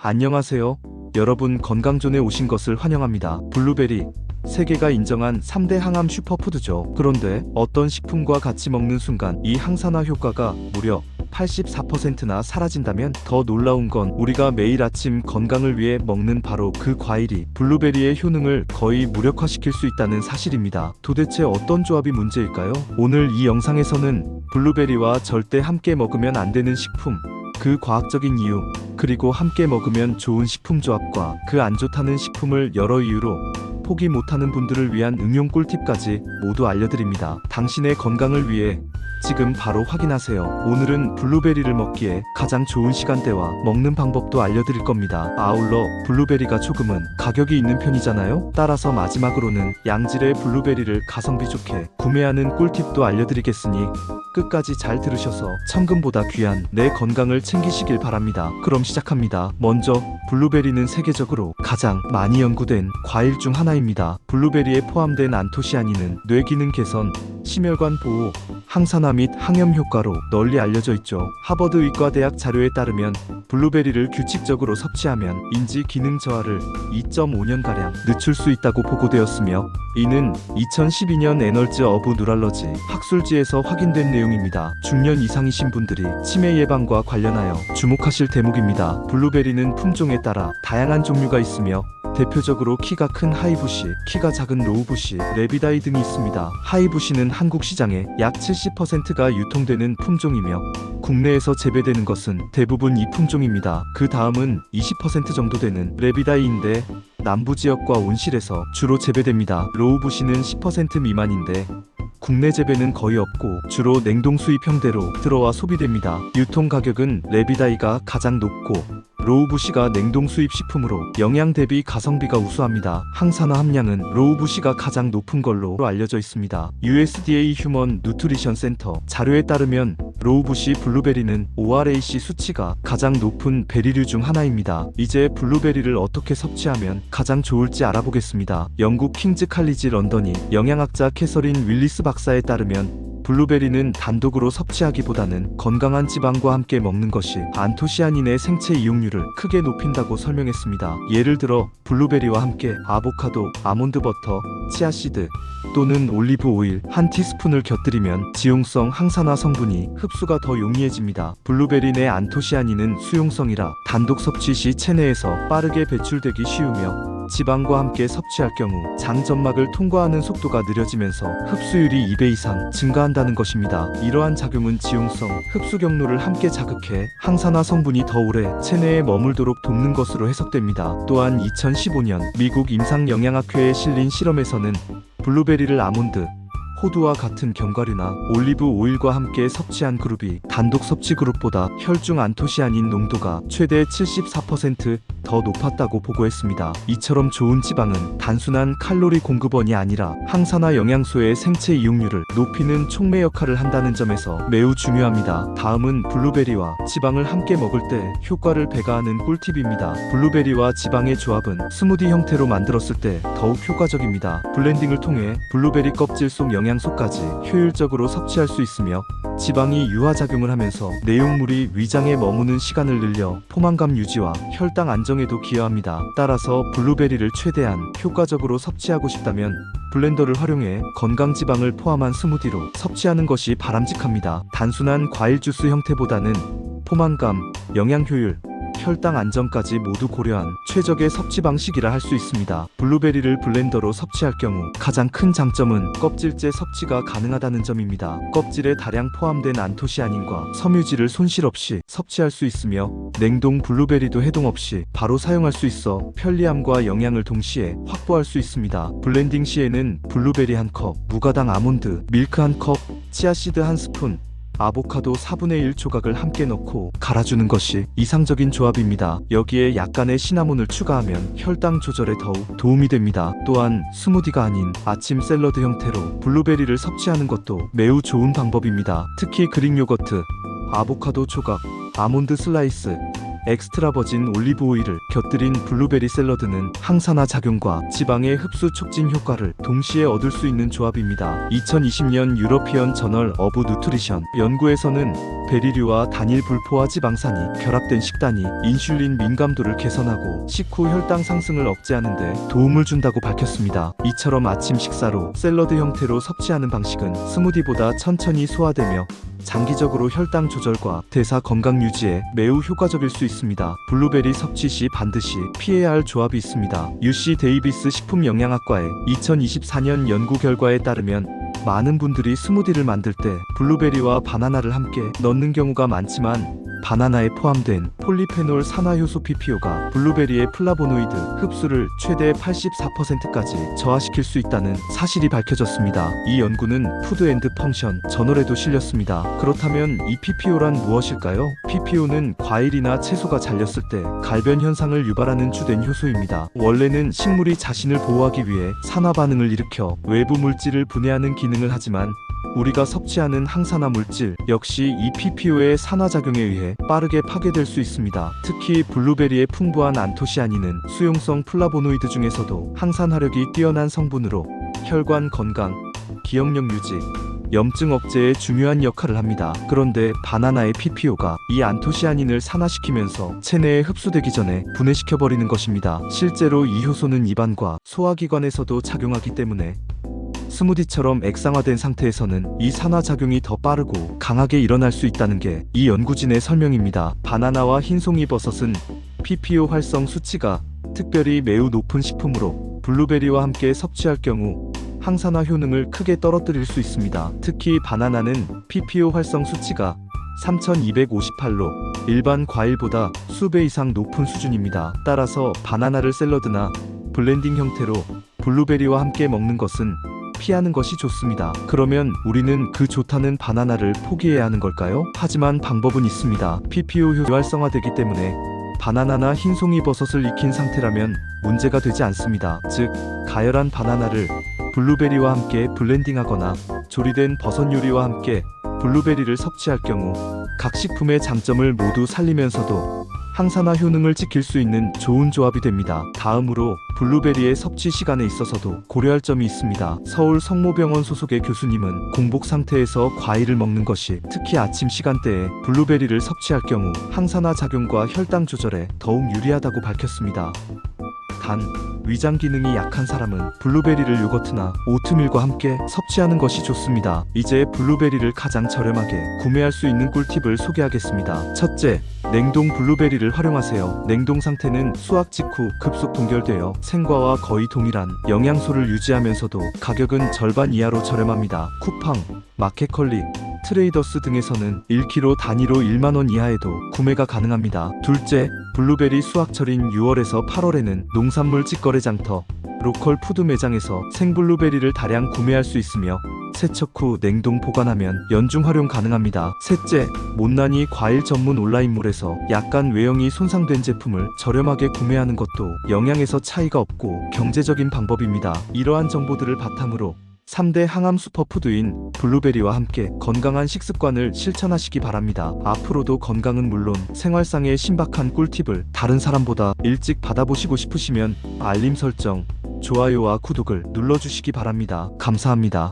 안녕하세요. 여러분 건강존에 오신 것을 환영합니다. 블루베리, 세계가 인정한 3대 항암 슈퍼푸드죠. 그런데 어떤 식품과 같이 먹는 순간 이 항산화 효과가 무려 84%나 사라진다면 더 놀라운 건 우리가 매일 아침 건강을 위해 먹는 바로 그 과일이 블루베리의 효능을 거의 무력화시킬 수 있다는 사실입니다. 도대체 어떤 조합이 문제일까요? 오늘 이 영상에서는 블루베리와 절대 함께 먹으면 안 되는 식품, 그 과학적인 이유, 그리고 함께 먹으면 좋은 식품 조합과 그 안 좋다는 식품을 여러 이유로 포기 못하는 분들을 위한 응용 꿀팁까지 모두 알려드립니다. 당신의 건강을 위해 지금 바로 확인하세요. 오늘은 블루베리를 먹기에 가장 좋은 시간대와 먹는 방법도 알려드릴 겁니다. 아울러 블루베리가 조금은 가격이 있는 편이잖아요. 따라서 마지막으로는 양질의 블루베리를 가성비 좋게 구매하는 꿀팁도 알려드리겠으니 끝까지 잘 들으셔서 천금보다 귀한 내 건강을 챙기시길 바랍니다. 그럼 시작합니다. 먼저 블루베리는 세계적으로 가장 많이 연구된 과일 중 하나입니다. 블루베리에 포함된 안토시아닌은 뇌기능 개선, 심혈관 보호, 항산화 및 항염 효과로 널리 알려져 있죠. 하버드 의과대학 자료에 따르면 블루베리를 규칙적으로 섭취하면 인지 기능 저하를 2.5년가량 늦출 수 있다고 보고되었으며 이는 2012년 애널즈 어브 누랄러지 학술지에서 확인된 내용입니다. 중년 이상이신 분들이 치매 예방과 관련하여 주목하실 대목입니다. 블루베리는 품종에 따라 다양한 종류가 있으며 대표적으로 키가 큰 하이부시, 키가 작은 로우부시, 레비다이 등이 있습니다. 하이부시는 한국 시장의 약 70%가 유통되는 품종이며 국내에서 재배되는 것은 대부분 이 품종입니다. 그 다음은 20% 정도 되는 레비다이인데 남부지역과 온실에서 주로 재배됩니다. 로우부시는 10% 미만인데 국내 재배는 거의 없고 주로 냉동 수입 형태로 들어와 소비됩니다. 유통 가격은 레비다이가 가장 높고 로우부시가 냉동 수입 식품으로 영양 대비 가성비가 우수합니다. 항산화 함량은 로우부시가 가장 높은 걸로 알려져 있습니다. USDA 휴먼 누트리션 센터 자료에 따르면 로우부시 블루베리는 ORAC 수치가 가장 높은 베리류 중 하나입니다. 이제 블루베리를 어떻게 섭취하면 가장 좋을지 알아보겠습니다. 영국 킹즈 칼리지 런던이 영양학자 캐서린 윌리스 박사에 따르면 블루베리는 단독으로 섭취하기보다는 건강한 지방과 함께 먹는 것이 안토시아닌의 생체 이용률을 크게 높인다고 설명했습니다. 예를 들어 블루베리와 함께 아보카도, 아몬드 버터, 치아씨드 또는 올리브 오일 한 티스푼을 곁들이면 지용성 항산화 성분이 흡수가 더 용이해집니다. 블루베리 내 안토시아닌은 수용성이라 단독 섭취 시 체내에서 빠르게 배출되기 쉬우며 지방과 함께 섭취할 경우 장 점막을 통과하는 속도가 느려지면서 흡수율이 2배 이상 증가한다는 것입니다. 이러한 작용은 지용성, 흡수 경로를 함께 자극해 항산화 성분이 더 오래 체내에 머물도록 돕는 것으로 해석됩니다. 또한 2015년 미국 임상영양학회에 실린 실험에서는 블루베리를 아몬드, 호두와 같은 견과류나 올리브 오일과 함께 섭취한 그룹이 단독 섭취 그룹보다 혈중 안토시아닌 농도가 최대 74% 높았다고 보고했습니다. 이처럼 좋은 지방은 단순한 칼로리 공급원이 아니라 항산화 영양소의 생체 이용률을 높이는 촉매 역할을 한다는 점에서 매우 중요합니다. 다음은 블루베리와 지방을 함께 먹을 때 효과를 배가하는 꿀팁입니다. 블루베리와 지방의 조합은 스무디 형태로 만들었을 때 더욱 효과적입니다. 블렌딩을 통해 블루베리 껍질 속 영양소까지 효율적으로 섭취할 수 있으며 지방이 유화작용을 하면서 내용물이 위장에 머무는 시간을 늘려 포만감 유지와 혈당 안정에도 기여합니다. 따라서 블루베리를 최대한 효과적으로 섭취하고 싶다면 블렌더를 활용해 건강지방을 포함한 스무디로 섭취하는 것이 바람직합니다. 단순한 과일 주스 형태보다는 포만감, 영양 효율, 혈당 안정까지 모두 고려한 최적의 섭취 방식이라 할 수 있습니다. 블루베리를 블렌더로 섭취할 경우 가장 큰 장점은 껍질째 섭취가 가능하다는 점입니다. 껍질에 다량 포함된 안토시아닌과 섬유질을 손실 없이 섭취할 수 있으며 냉동 블루베리도 해동 없이 바로 사용할 수 있어 편리함과 영양을 동시에 확보할 수 있습니다. 블렌딩 시에는 블루베리 1컵, 무가당 아몬드, 밀크 1컵, 치아씨드 1스푼, 아보카도 4분의 1 조각을 함께 넣고 갈아주는 것이 이상적인 조합입니다. 여기에 약간의 시나몬을 추가하면 혈당 조절에 더욱 도움이 됩니다. 또한 스무디가 아닌 아침 샐러드 형태로 블루베리를 섭취하는 것도 매우 좋은 방법입니다. 특히 그릭 요거트, 아보카도 조각, 아몬드 슬라이스, 엑스트라 버진 올리브 오일을 곁들인 블루베리 샐러드는 항산화 작용과 지방의 흡수 촉진 효과를 동시에 얻을 수 있는 조합입니다. 2020년 유러피언 저널 오브 누트리션 연구에서는 베리류와 단일 불포화 지방산이 결합된 식단이 인슐린 민감도를 개선하고 식후 혈당 상승을 억제하는 데 도움을 준다고 밝혔습니다. 이처럼 아침 식사로 샐러드 형태로 섭취하는 방식은 스무디보다 천천히 소화되며 장기적으로 혈당 조절과 대사 건강 유지에 매우 효과적일 수 있습니다. 블루베리 섭취 시 반드시 피해야 할 조합이 있습니다. UC 데이비스 식품영양학과의 2024년 연구 결과에 따르면 많은 분들이 스무디를 만들 때 블루베리와 바나나를 함께 넣는 경우가 많지만 바나나에 포함된 폴리페놀 산화효소 PPO가 블루베리의 플라보노이드 흡수를 최대 84%까지 저하시킬 수 있다는 사실이 밝혀졌습니다. 이 연구는 푸드 앤드 펑션 저널에도 실렸습니다. 그렇다면 이 PPO란 무엇일까요? PPO는 과일이나 채소가 잘렸을 때 갈변 현상을 유발하는 주된 효소입니다. 원래는 식물이 자신을 보호하기 위해 산화 반응을 일으켜 외부 물질을 분해하는 기능을 하지만 우리가 섭취하는 항산화 물질 역시 이 PPO의 산화작용에 의해 빠르게 파괴될 수 있습니다. 특히 블루베리의 풍부한 안토시아닌은 수용성 플라보노이드 중에서도 항산화력이 뛰어난 성분으로 혈관 건강, 기억력 유지, 염증 억제에 중요한 역할을 합니다. 그런데 바나나의 PPO가 이 안토시아닌을 산화시키면서 체내에 흡수되기 전에 분해시켜버리는 것입니다. 실제로 이 효소는 입안과 소화기관에서도 작용하기 때문에 스무디처럼 액상화된 상태에서는 이 산화작용이 더 빠르고 강하게 일어날 수 있다는 게 이 연구진의 설명입니다. 바나나와 흰송이버섯은 PPO 활성 수치가 특별히 매우 높은 식품으로 블루베리와 함께 섭취할 경우 항산화 효능을 크게 떨어뜨릴 수 있습니다. 특히 바나나는 PPO 활성 수치가 3258로 일반 과일보다 수배 이상 높은 수준입니다. 따라서 바나나를 샐러드나 블렌딩 형태로 블루베리와 함께 먹는 것은 피하는 것이 좋습니다. 그러면 우리는 그 좋다는 바나나를 포기해야 하는 걸까요? 하지만 방법은 있습니다. PPO 효소 활성화되기 때문에 바나나나 흰송이버섯을 익힌 상태라면 문제가 되지 않습니다. 즉, 가열한 바나나를 블루베리와 함께 블렌딩하거나 조리된 버섯 요리와 함께 블루베리를 섭취할 경우 각 식품의 장점을 모두 살리면서도 항산화 효능을 지킬 수 있는 좋은 조합이 됩니다. 다음으로 블루베리의 섭취 시간에 있어서도 고려할 점이 있습니다. 서울 성모병원 소속의 교수님은 공복 상태에서 과일을 먹는 것이 특히 아침 시간대에 블루베리를 섭취할 경우 항산화 작용과 혈당 조절에 더욱 유리하다고 밝혔습니다. 단, 위장 기능이 약한 사람은 블루베리를 요거트나 오트밀과 함께 섭취하는 것이 좋습니다. 이제 블루베리를 가장 저렴하게 구매할 수 있는 꿀팁을 소개하겠습니다. 첫째, 냉동 블루베리를 활용하세요. 냉동 상태는 수확 직후 급속 동결되어 생과와 거의 동일한 영양소를 유지하면서도 가격은 절반 이하로 저렴합니다. 쿠팡, 마켓컬리, 트레이더스 등에서는 1kg 단위로 1만원 이하에도 구매가 가능합니다. 둘째, 블루베리 수확철인 6월에서 8월에는 농산물 직거래 장터, 로컬 푸드 매장에서 생블루베리를 다량 구매할 수 있으며 세척 후 냉동 보관하면 연중 활용 가능합니다. 셋째, 못난이 과일 전문 온라인몰에서 약간 외형이 손상된 제품을 저렴하게 구매하는 것도 영양에서 차이가 없고 경제적인 방법입니다. 이러한 정보들을 바탕으로 3대 항암 슈퍼푸드인 블루베리와 함께 건강한 식습관을 실천하시기 바랍니다. 앞으로도 건강은 물론 생활상의 신박한 꿀팁을 다른 사람보다 일찍 받아보시고 싶으시면 알림 설정, 좋아요와 구독을 눌러주시기 바랍니다. 감사합니다.